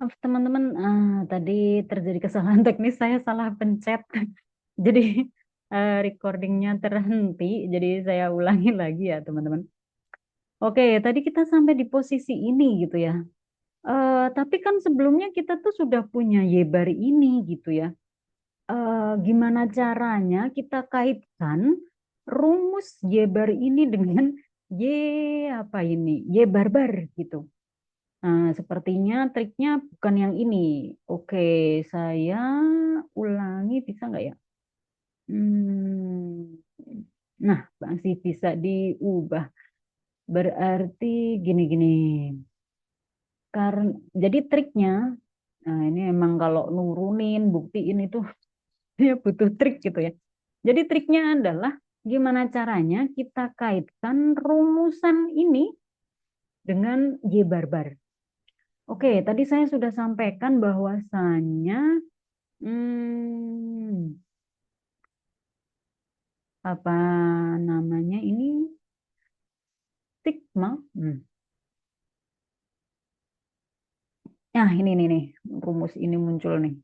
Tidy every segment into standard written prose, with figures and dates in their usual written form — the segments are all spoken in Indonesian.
Maaf teman-teman, tadi terjadi kesalahan teknis, saya salah pencet. Jadi recordingnya terhenti, jadi saya ulangi lagi ya teman-teman. Oke, tadi kita sampai di posisi ini gitu ya. Tapi kan sebelumnya kita tuh sudah punya yebar ini gitu ya. Gimana caranya kita kaitkan rumus yebar ini dengan apa ini? Y barbar gitu. Nah, sepertinya triknya bukan yang ini. Oke, saya ulangi bisa nggak ya? Hmm, nah, masih bisa diubah. Berarti gini-gini. Karena jadi triknya, nah ini emang kalau nurunin buktiin itu dia butuh trik gitu ya. Jadi triknya adalah gimana caranya kita kaitkan rumusan ini dengan Y barbar. Oke, tadi saya sudah sampaikan bahwasannya Hmm, apa namanya ini sigma. Nah, ini nih, rumus ini muncul nih.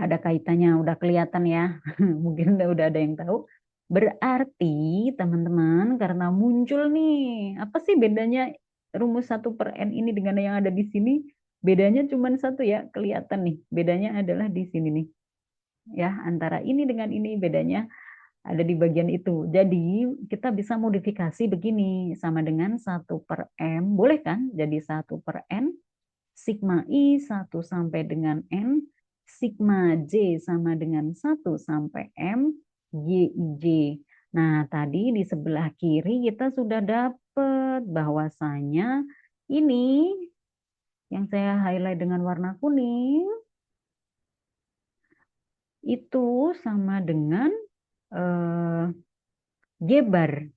Ada kaitannya, udah kelihatan ya. Mungkin udah ada yang tahu. Berarti, teman-teman, karena muncul nih, apa sih bedanya rumus 1/n ini dengan yang ada di sini? Bedanya cuma satu ya, kelihatan nih. Bedanya adalah di sini nih. Ya, antara ini dengan ini bedanya ada di bagian itu. Jadi kita bisa modifikasi begini, sama dengan 1/m, boleh kan? Jadi 1/n, sigma I 1 sampai dengan n, sigma J sama dengan 1 sampai m, YIJ. Nah, tadi di sebelah kiri kita sudah dapat bahwasanya ini yang saya highlight dengan warna kuning itu sama dengan eh, Y bar.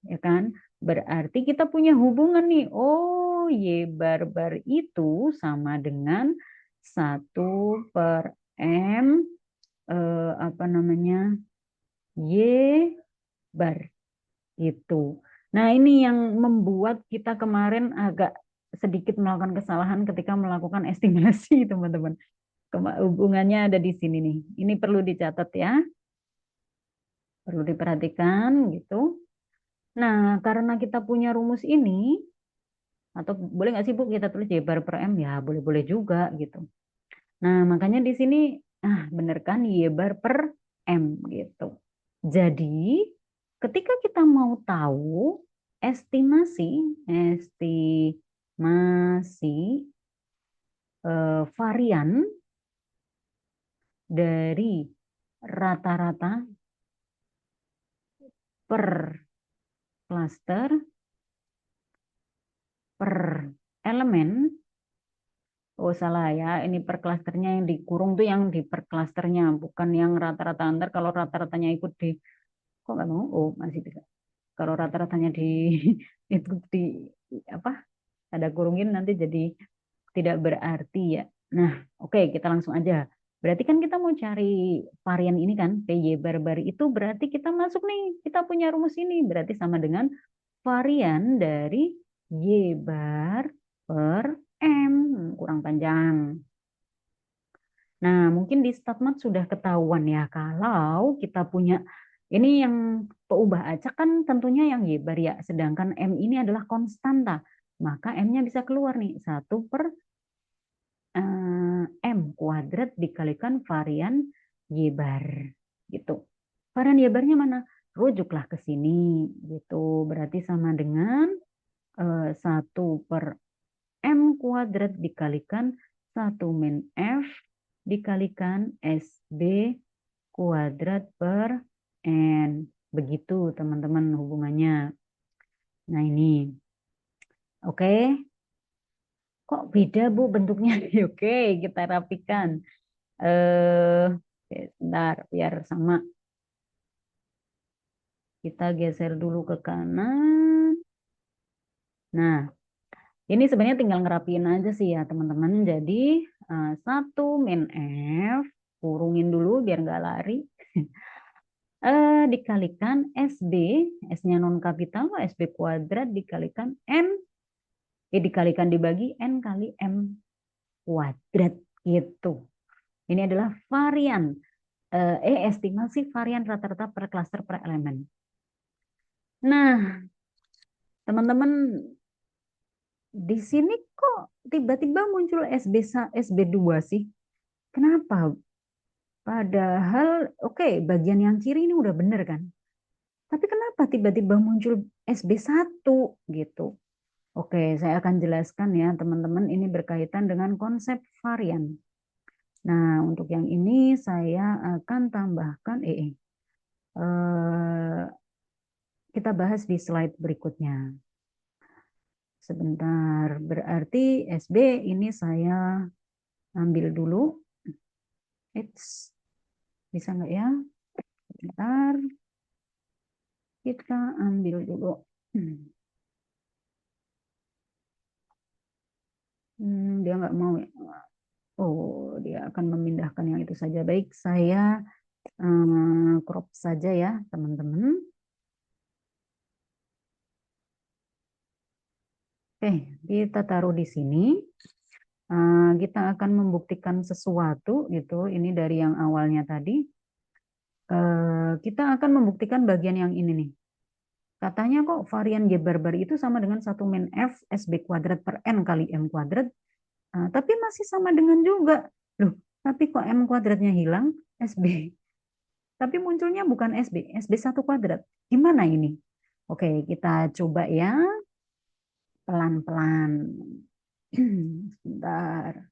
Ya kan? Berarti kita punya hubungan nih. Oh, Y barbar itu sama dengan 1/m apa namanya? Y bar itu. Nah, ini yang membuat kita kemarin agak sedikit melakukan kesalahan ketika melakukan estimasi, teman-teman. Hubungannya ada di sini nih. Ini perlu dicatat ya, perlu diperhatikan gitu. Nah, karena kita punya rumus ini, atau boleh nggak sih Bu kita tulis Y bar per M? Ya boleh-boleh juga gitu. Nah makanya di sini, bener kan Y bar per M gitu. Jadi ketika kita mau tahu estimasi, estimasi varian dari rata-rata per klaster per elemen. Oh salah ya, ini per klasternya yang dikurung tuh yang di per klasternya, bukan yang rata-rata antar. Kalau rata-ratanya ikut di, kok nggak mau? Oh masih bisa. Kalau rata-ratanya di itu di apa? Ada kurungin nanti jadi tidak berarti ya. Nah, oke kita langsung aja. Berarti kan kita mau cari varian ini kan, PY barbar itu berarti kita masuk nih, kita punya rumus ini berarti sama dengan varian dari Y bar per M. Kurang panjang. Nah, mungkin di StatMat sudah ketahuan ya kalau kita punya ini yang peubah acak kan tentunya yang Y bar ya, sedangkan M ini adalah konstanta. Maka M-nya bisa keluar nih 1/M kuadrat dikalikan varian Y bar gitu. Varian Y barnya mana? Rujuklah ke sini gitu. Berarti sama dengan 1/M kuadrat dikalikan 1 min F dikalikan SB kuadrat per N. Begitu teman-teman hubungannya. Nah ini, oke. Kok beda Bu bentuknya? Oke, kita rapikan. Oke, sebentar, biar sama. Kita geser dulu ke kanan. Nah, ini sebenarnya tinggal ngerapiin aja sih ya teman-teman. Jadi 1 min F, kurungin dulu biar nggak lari. Dikalikan SB, S-nya non kapital, SB kuadrat dikalikan N dikalikan dibagi N kali M kuadrat gitu. Ini adalah varian, estimasi varian rata-rata per klaster per elemen. Nah, teman-teman, di sini kok tiba-tiba muncul SB2 sih? Kenapa? Padahal, oke, bagian yang kiri ini udah bener kan? Tapi kenapa tiba-tiba muncul SB1 gitu? Oke, saya akan jelaskan ya teman-teman, ini berkaitan dengan konsep varian. Nah, untuk yang ini saya akan tambahkan kita bahas di slide berikutnya. Sebentar, berarti SB ini saya ambil dulu. Bisa nggak ya? Sebentar, kita ambil dulu. Dia nggak mau ya. Oh, dia akan memindahkan yang itu saja. Baik, saya crop saja ya, teman-teman. Oke, kita taruh di sini. Kita akan membuktikan sesuatu gitu. Ini dari yang awalnya tadi. Kita akan membuktikan bagian yang ini nih. Katanya kok varian G bar itu sama dengan 1 min F SB kuadrat per N kali M kuadrat. Tapi masih sama dengan juga. Loh, tapi kok M kuadratnya hilang, SB. Tapi munculnya bukan SB1 kuadrat. Gimana ini? Oke, kita coba ya. Pelan-pelan. Sebentar.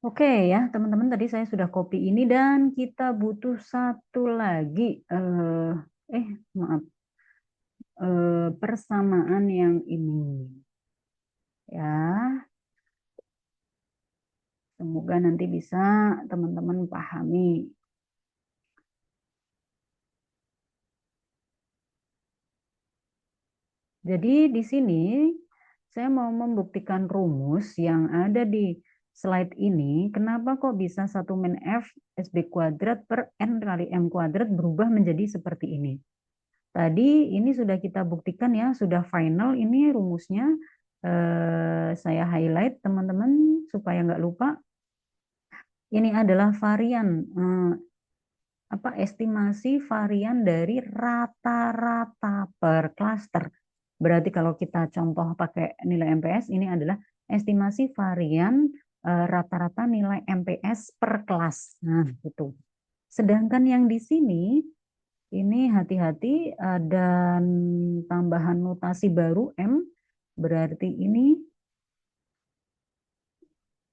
Oke ya, teman-teman, tadi saya sudah copy ini dan kita butuh satu lagi. Maaf. Persamaan yang ini. Ya, semoga nanti bisa teman-teman pahami. Jadi di sini saya mau membuktikan rumus yang ada di slide ini. Kenapa kok bisa 1 min F SB kuadrat per N kali M kuadrat berubah menjadi seperti ini. Tadi ini sudah kita buktikan ya, sudah final ini rumusnya. Saya highlight teman-teman supaya nggak lupa. Ini adalah varian estimasi varian dari rata-rata per klaster. Berarti kalau kita contoh pakai nilai MPS, ini adalah estimasi varian rata-rata nilai MPS per kelas. Nah, itu. Sedangkan yang di sini, ini hati-hati ada tambahan notasi baru M, berarti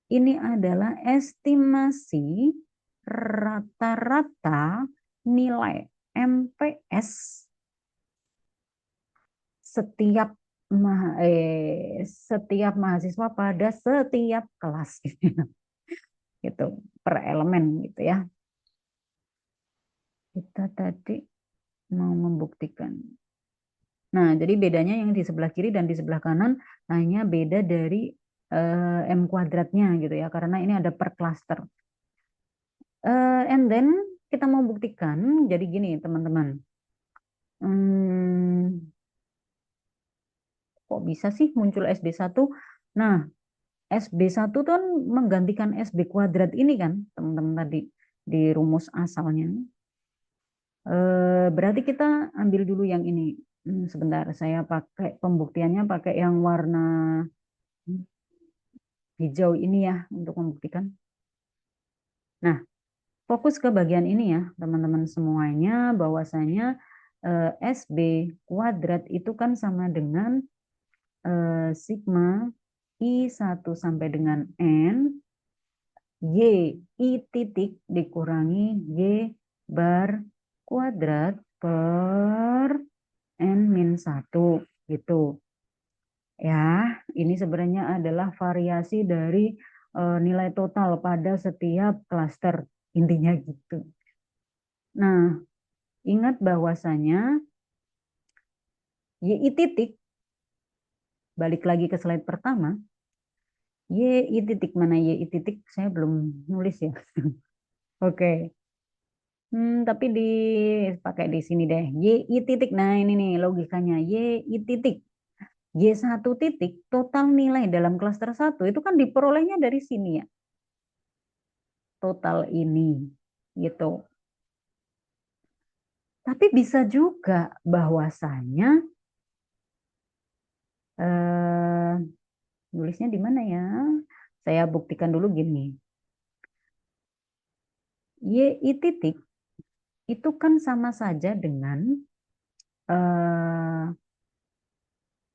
ini adalah estimasi rata-rata nilai MPS setiap setiap mahasiswa pada setiap kelas gitu, per elemen gitu ya. Kita tadi mau membuktikan. Nah, jadi bedanya yang di sebelah kiri dan di sebelah kanan hanya beda dari M kuadratnya gitu ya, karena ini ada per cluster. And then kita mau buktikan, jadi gini teman-teman. Kok bisa sih muncul SB1? Nah, SB1 tuh kan menggantikan SB kuadrat ini kan, teman-teman tadi di rumus asalnya. Berarti kita ambil dulu yang ini. Sebentar, saya pakai pembuktiannya pakai yang warna hijau ini ya untuk membuktikan. Nah, fokus ke bagian ini ya, teman-teman semuanya, bahwasanya SB kuadrat itu kan sama dengan sigma I1 sampai dengan N, Y I titik dikurangi Y bar kuadrat per N min 1 gitu. Ya, ini sebenarnya adalah variasi dari nilai total pada setiap klaster. Intinya gitu. Nah, ingat bahwasanya Y I titik, balik lagi ke slide pertama, Y I titik, mana Y I titik? Saya belum nulis ya. Oke. Tapi pakai di sini deh. Y I titik. Nah, ini nih logikanya. Y I titik. Y1 titik total nilai dalam klaster 1 itu kan diperolehnya dari sini ya. Total ini gitu. Tapi bisa juga bahwasanya eh, nulisnya di mana ya? Saya buktikan dulu gini. Y titik itu kan sama saja dengan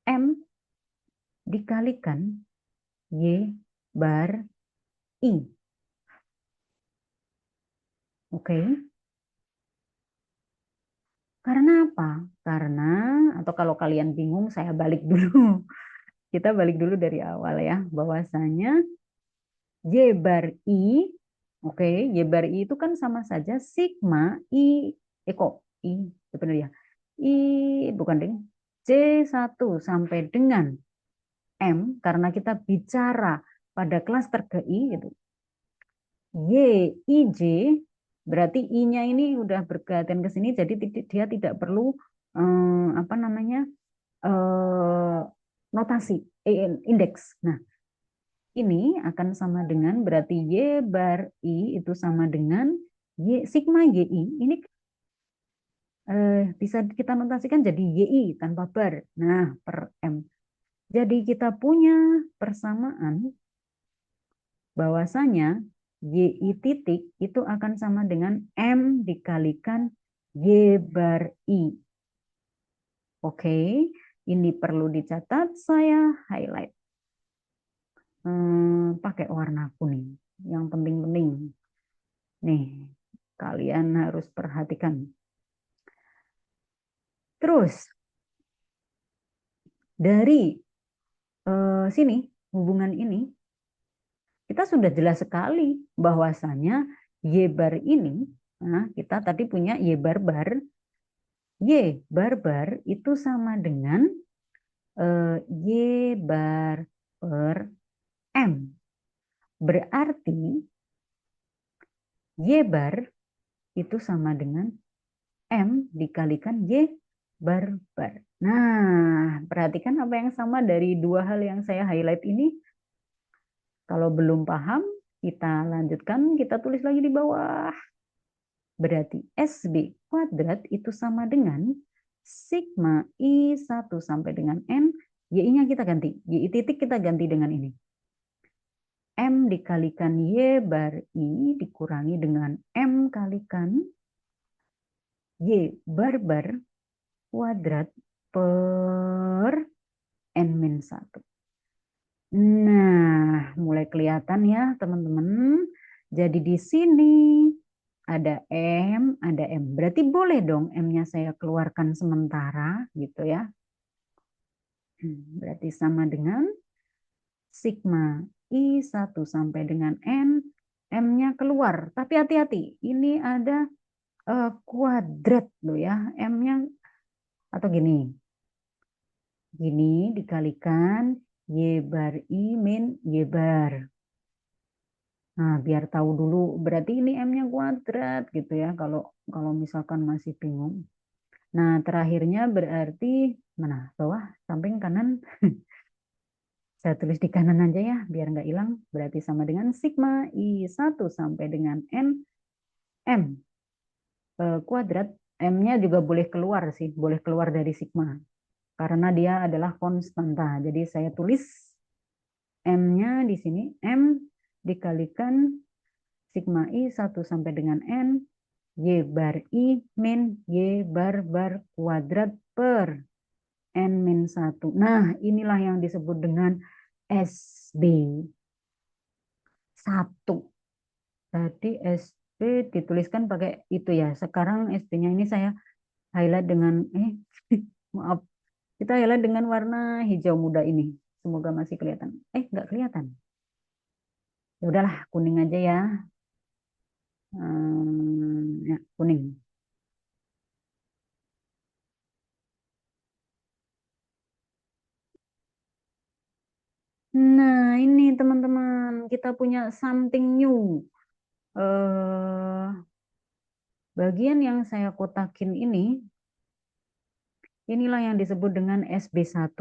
M dikalikan Y bar I. Oke. Karena apa? Karena, atau kalau kalian bingung, saya balik dulu. Kita balik dulu dari awal ya. Bahwasanya Y bar I, oke, Y bar I itu kan sama saja sigma I, kok I, sebenarnya ya. I, bukan ding, C1 sampai dengan M, karena kita bicara pada klaster ke I, gitu. Y, IJ, berarti I-nya ini udah bergantian ke sini, jadi dia tidak perlu apa namanya eh, notasi, indeks. Nah, ini akan sama dengan berarti Y bar I itu sama dengan Y, sigma YI. Ini bisa kita notasikan jadi YI tanpa bar. Nah, per M. Jadi kita punya persamaan bahwasanya YI titik itu akan sama dengan M dikalikan Y bar I. Oke, ini perlu dicatat, saya highlight. Pakai warna kuning. Yang penting-penting. Nih, kalian harus perhatikan. Terus, dari sini, hubungan ini, kita sudah jelas sekali bahwasanya Y bar ini, nah kita tadi punya Y bar bar, Y bar bar itu sama dengan Y bar per M. Berarti Y bar itu sama dengan M dikalikan Y bar bar. Nah, perhatikan apa yang sama dari dua hal yang saya highlight ini. Kalau belum paham, kita lanjutkan, kita tulis lagi di bawah. Berarti SB kuadrat itu sama dengan sigma I1 sampai dengan N, Y-nya kita ganti. Y titik kita ganti dengan ini. M dikalikan Y bar I dikurangi dengan M kalikan Y bar bar kuadrat per N-1. Nah, mulai kelihatan ya teman-teman. Jadi di sini ada ada M. Berarti boleh dong M-nya saya keluarkan sementara gitu ya. Berarti sama dengan sigma I1 sampai dengan N. M-nya keluar. Tapi hati-hati, ini ada kuadrat loh ya. M-nya atau gini. Gini dikalikan Y bar I min Y bar. Nah, biar tahu dulu, berarti ini M-nya kuadrat gitu ya, kalau kalau misalkan masih bingung. Nah, terakhirnya berarti mana? Bawah, samping kanan. Saya tulis di kanan aja ya, biar nggak hilang. Berarti sama dengan sigma I1 sampai dengan N M kuadrat. M-nya juga boleh keluar sih, boleh keluar dari sigma. Karena dia adalah konstanta. Jadi saya tulis M-nya di sini, M dikalikan sigma I1 sampai dengan N Y bar I min Y bar bar kuadrat per N min 1. Nah, inilah yang disebut dengan SB 1. Tadi SB dituliskan pakai itu ya. Sekarang SB-nya ini saya highlight dengan, maaf, kita highlight dengan warna hijau muda ini. Semoga masih kelihatan. Nggak kelihatan. Ya udahlah, kuning aja ya. Ya, kuning. Nah, ini teman-teman, kita punya something new. Eh, bagian yang saya kotakin ini, inilah yang disebut dengan SB1.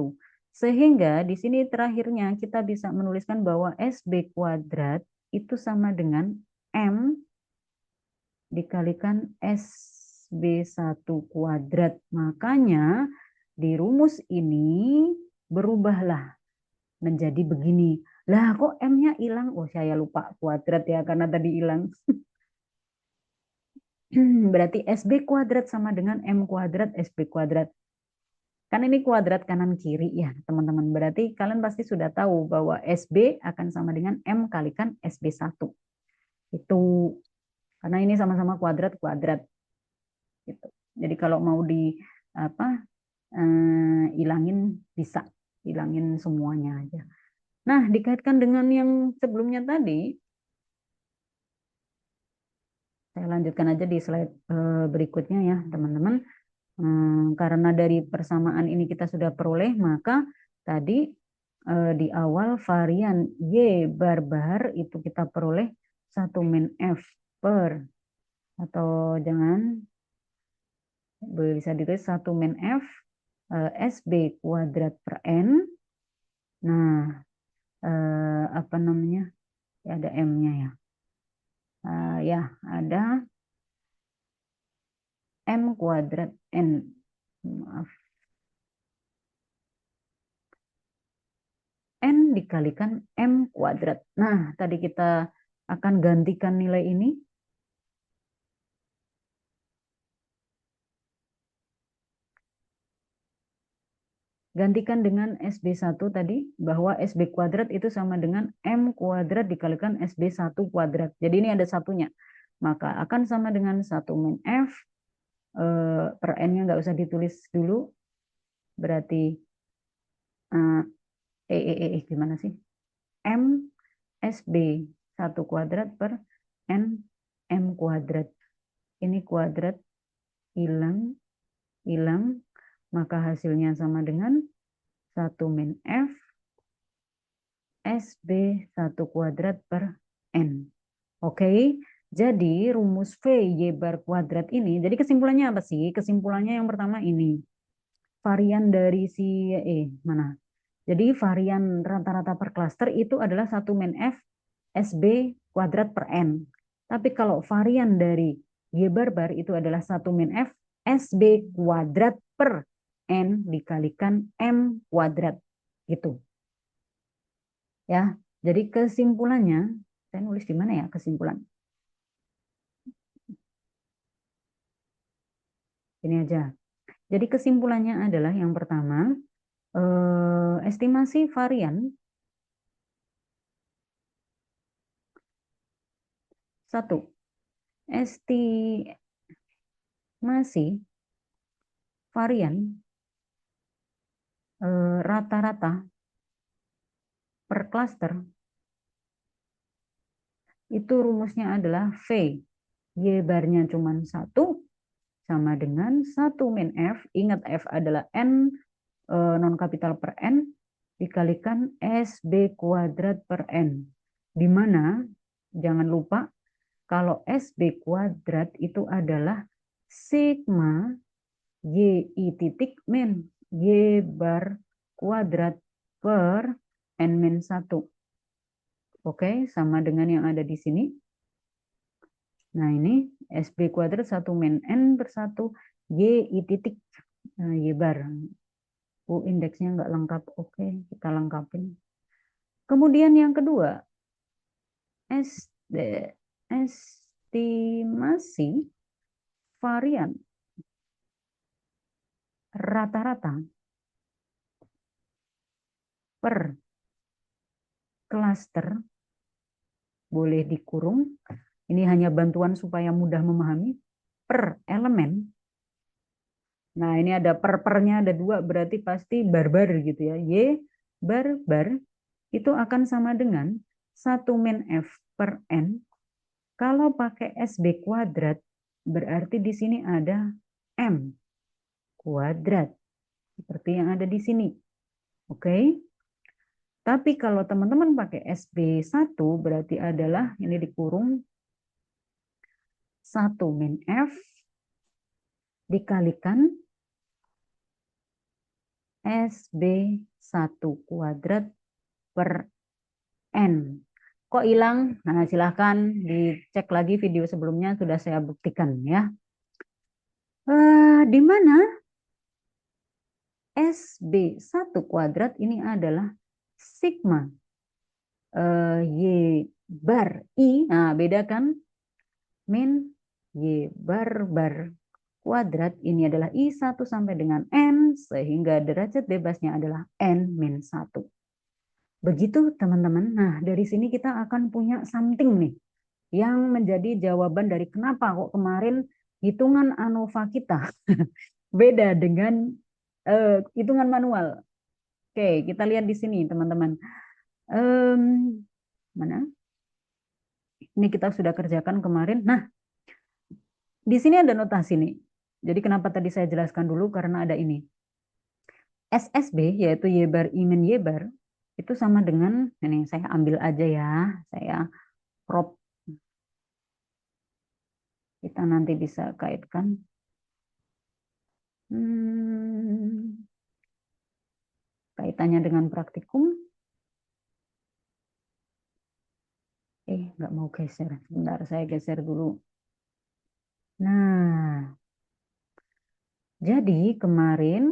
Sehingga di sini terakhirnya kita bisa menuliskan bahwa SB kuadrat itu sama dengan M dikalikan SB1 kuadrat. Makanya di rumus ini berubahlah menjadi begini. Lah kok M-nya hilang? Oh saya lupa kuadrat ya karena tadi hilang. Berarti SB kuadrat sama dengan M kuadrat SB kuadrat. Kan ini kuadrat kanan kiri ya teman-teman. Berarti kalian pasti sudah tahu bahwa SB akan sama dengan M kalikan SB1. Itu karena ini sama-sama kuadrat-kuadrat. Gitu. Jadi kalau mau di apa hilangin bisa. Hilangin semuanya aja. Nah, dikaitkan dengan yang sebelumnya tadi, saya lanjutkan aja di slide berikutnya ya teman-teman. Karena dari persamaan ini kita sudah peroleh, maka tadi di awal varian Y bar itu kita peroleh 1 min F per, atau jangan, bisa ditulis 1 min F SB kuadrat per N. Nah, apa namanya? Ya, ada M-nya ya. Ya, ada M kuadrat N. Maaf. N dikalikan M kuadrat. Nah, tadi kita akan gantikan nilai ini. Gantikan dengan SB1 tadi, bahwa SB kuadrat itu sama dengan M kuadrat dikalikan SB1 kuadrat. Jadi ini ada satunya. Maka akan sama dengan 1 min F, per N-nya nggak usah ditulis dulu. Berarti, gimana sih? M SB1 kuadrat per N M kuadrat. Ini kuadrat, hilang, hilang. Maka hasilnya sama dengan 1 min F SB1 kuadrat per N. Oke, jadi rumus V Y bar kuadrat ini, jadi kesimpulannya apa sih? Kesimpulannya yang pertama ini, varian dari si, mana? Jadi varian rata-rata per klaster itu adalah 1 min F SB kuadrat per N. Tapi kalau varian dari Y bar itu adalah 1 min F SB kuadrat per N dikalikan M kuadrat. Gitu. Ya, jadi kesimpulannya, saya nulis di mana ya kesimpulan? Ini aja. Jadi kesimpulannya adalah yang pertama, estimasi varian satu, estimasi varian rata-rata per klaster itu rumusnya adalah V. Y barnya cuma 1 sama dengan 1 min F. Ingat F adalah N non kapital per N dikalikan SB kuadrat per N. Di mana jangan lupa kalau SB kuadrat itu adalah sigma YI titik min Y bar kuadrat per N min 1. Oke, sama dengan yang ada di sini. Nah, ini SB kuadrat 1 min N per 1 YI titik Y bar. Indeksnya nggak lengkap. Oke, kita lengkapin. Kemudian yang kedua, estimasi varian rata-rata per klaster, boleh dikurung. Ini hanya bantuan supaya mudah memahami, per elemen. Nah, ini ada pernya ada 2, berarti pasti barbar gitu ya. Y bar itu akan sama dengan 1 min F per N. Kalau pakai SB kuadrat, berarti di sini ada M kuadrat. Seperti yang ada di sini. Oke. Tapi kalau teman-teman pakai SB1, berarti adalah, ini dikurung, 1 min F dikalikan SB1 1 kuadrat per N. Kok hilang? Nah, silahkan dicek lagi video sebelumnya, sudah saya buktikan ya. Di mana SB1 kuadrat ini adalah sigma Y bar I. Nah, beda kan? Min Y bar kuadrat ini adalah I1 sampai dengan N, sehingga derajat bebasnya adalah N-1. Begitu teman-teman. Nah, dari sini kita akan punya something nih, yang menjadi jawaban dari kenapa kok kemarin hitungan ANOVA kita beda dengan hitungan manual. Oke, kita lihat di sini teman-teman. Mana? Ini kita sudah kerjakan kemarin. Nah, di sini ada notasi nih. Jadi kenapa tadi saya jelaskan dulu, karena ada ini. SSB yaitu Y bar I min Y bar itu sama dengan, ini saya ambil aja ya, saya crop. Kita nanti bisa kaitkan. Kaitannya dengan praktikum. Nggak mau geser. Sebentar, saya geser dulu. Nah, jadi kemarin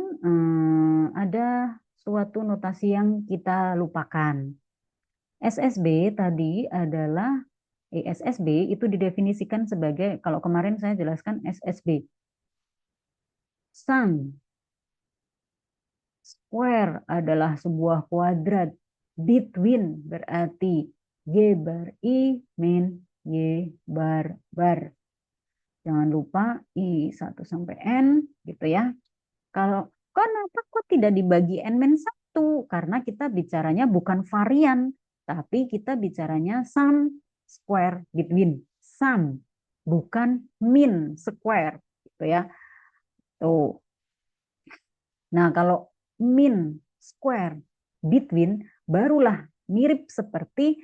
ada suatu notasi yang kita lupakan. SSB tadi adalah SSB itu didefinisikan sebagai, kalau kemarin saya jelaskan SSB, sum square adalah sebuah kuadrat between, berarti Y bar I min Y bar bar. Jangan lupa I1 sampai N gitu ya. Kalau kenapa kok tidak dibagi N-1? Karena kita bicaranya bukan varian, tapi kita bicaranya sum square between. Sum, bukan min square gitu ya. Tuh. Nah, kalau min square between barulah mirip seperti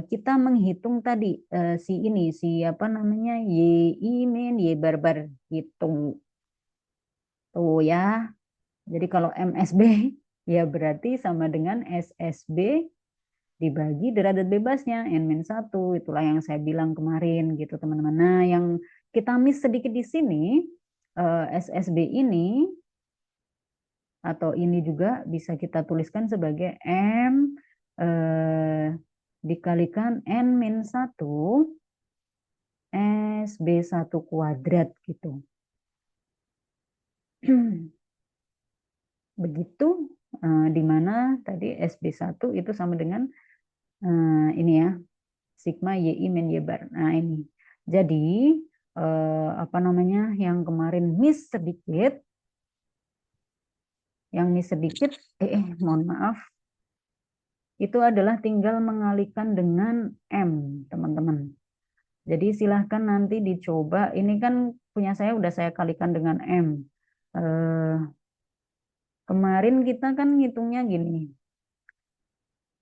kita menghitung tadi si apa namanya Y min Y bar bar gitu. Tuh ya. Jadi kalau MSB ya berarti sama dengan SSB dibagi derajat bebasnya N-1. Itulah yang saya bilang kemarin gitu teman-teman. Nah, yang kita miss sedikit di sini SSB ini atau ini juga bisa kita tuliskan sebagai M dikalikan N-1 SB1 kuadrat gitu. Begitu, di mana tadi SB1 itu sama dengan ini ya, sigma YI min Y bar. Nah ini. Jadi, apa namanya, yang kemarin miss sedikit, mohon maaf, itu adalah tinggal mengalihkan dengan M, teman-teman. Jadi silahkan nanti dicoba. Ini kan punya saya udah saya kalikan dengan M. Kemarin kita kan ngitungnya gini.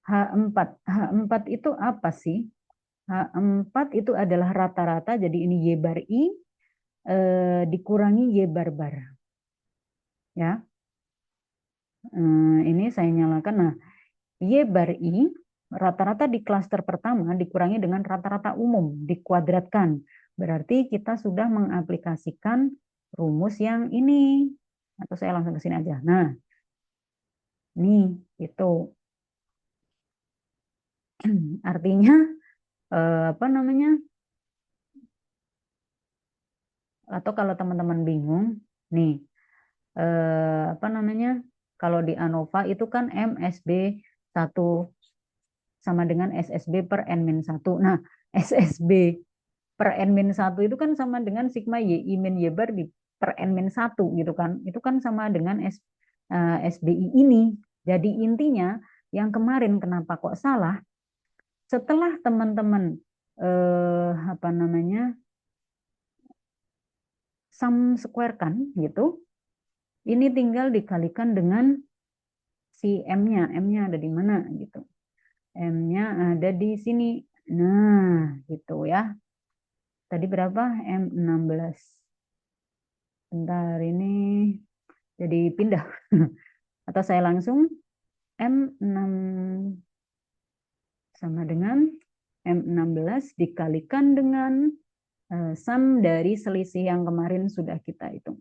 H4. H4 itu apa sih? H4 itu adalah rata-rata. Jadi ini Y bar I dikurangi Y bar bar. Ya. Ini saya nyalakan. Nah, Y bar I rata-rata di klaster pertama dikurangi dengan rata-rata umum, dikuadratkan. Berarti kita sudah mengaplikasikan rumus yang ini. Atau saya langsung ke sini aja. Nah, nih, itu. Artinya, apa namanya, atau kalau teman-teman bingung, nih, apa namanya, kalau di ANOVA itu kan MSB 1 sama dengan SSB per N-1. Nah, SSB per N-1 itu kan sama dengan sigma YI min Y bar per N-1 gitu kan. Itu kan sama dengan SBI ini. Jadi intinya yang kemarin kenapa kok salah, setelah teman-teman apa namanya sum square kan gitu, ini tinggal dikalikan dengan si M-nya. M-nya ada di mana gitu. M-nya ada di sini. Nah, gitu ya. Tadi berapa? M16. Bentar, ini jadi pindah. Atau saya langsung M6 sama dengan M16 dikalikan dengan sum dari selisih yang kemarin sudah kita hitung.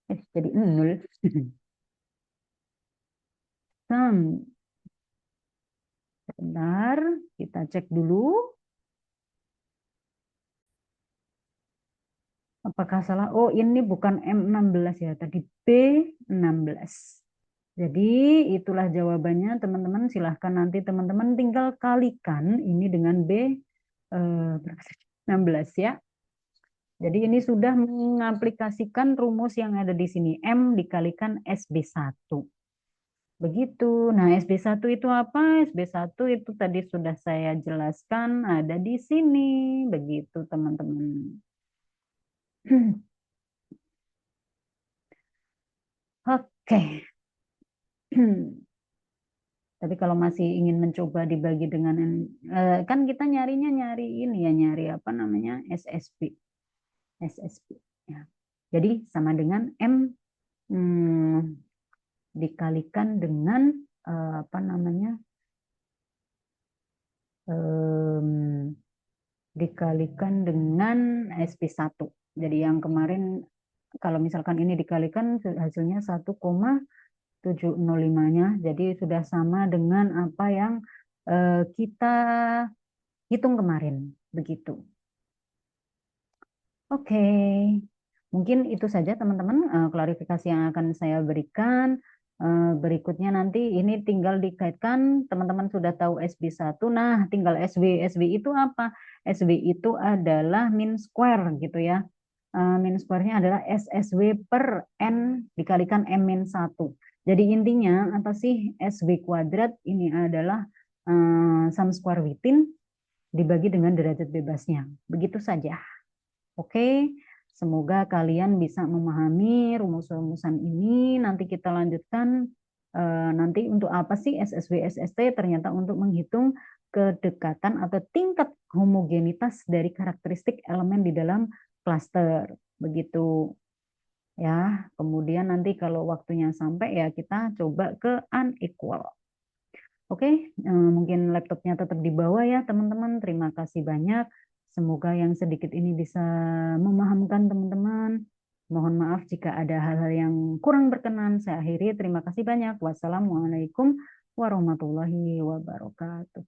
Jadi 0. Sum. Bentar, kita cek dulu. Apakah salah? Oh, ini bukan M16 ya, tadi B16. Jadi itulah jawabannya teman-teman. Silahkan nanti teman-teman tinggal kalikan ini dengan berapa sih? 16 ya. Jadi ini sudah mengaplikasikan rumus yang ada di sini. M dikalikan SB1. Begitu. Nah, SB1 itu apa? SB1 itu tadi sudah saya jelaskan ada di sini. Begitu teman-teman. Oke. Tapi kalau masih ingin mencoba dibagi dengan kan kita nyarinya nyari ini ya, nyari apa namanya SSB. SSB ya. Jadi sama dengan M dikalikan dengan apa namanya dikalikan dengan SP1. Jadi yang kemarin kalau misalkan ini dikalikan hasilnya 1,705-nya. Jadi sudah sama dengan apa yang kita hitung kemarin. Begitu. Oke. Mungkin itu saja teman-teman klarifikasi yang akan saya berikan. Berikutnya nanti ini tinggal dikaitkan, teman-teman sudah tahu SB1, nah tinggal SB. SB itu apa? SB itu adalah mean square gitu ya. Mean square-nya adalah SSW per N dikalikan M-1. Jadi intinya apa sih SB kuadrat ini adalah sum square within dibagi dengan derajat bebasnya. Begitu saja. Oke. Semoga kalian bisa memahami rumus-rumusan ini. Nanti kita lanjutkan nanti untuk apa sih SSW SST? Ternyata untuk menghitung kedekatan atau tingkat homogenitas dari karakteristik elemen di dalam klaster. Begitu ya. Kemudian nanti kalau waktunya sampai ya kita coba ke unequal. Oke, mungkin laptopnya tetap di bawah ya teman-teman. Terima kasih banyak. Semoga yang sedikit ini bisa memahamkan teman-teman. Mohon maaf jika ada hal-hal yang kurang berkenan. Saya akhiri. Terima kasih banyak. Wassalamualaikum warahmatullahi wabarakatuh.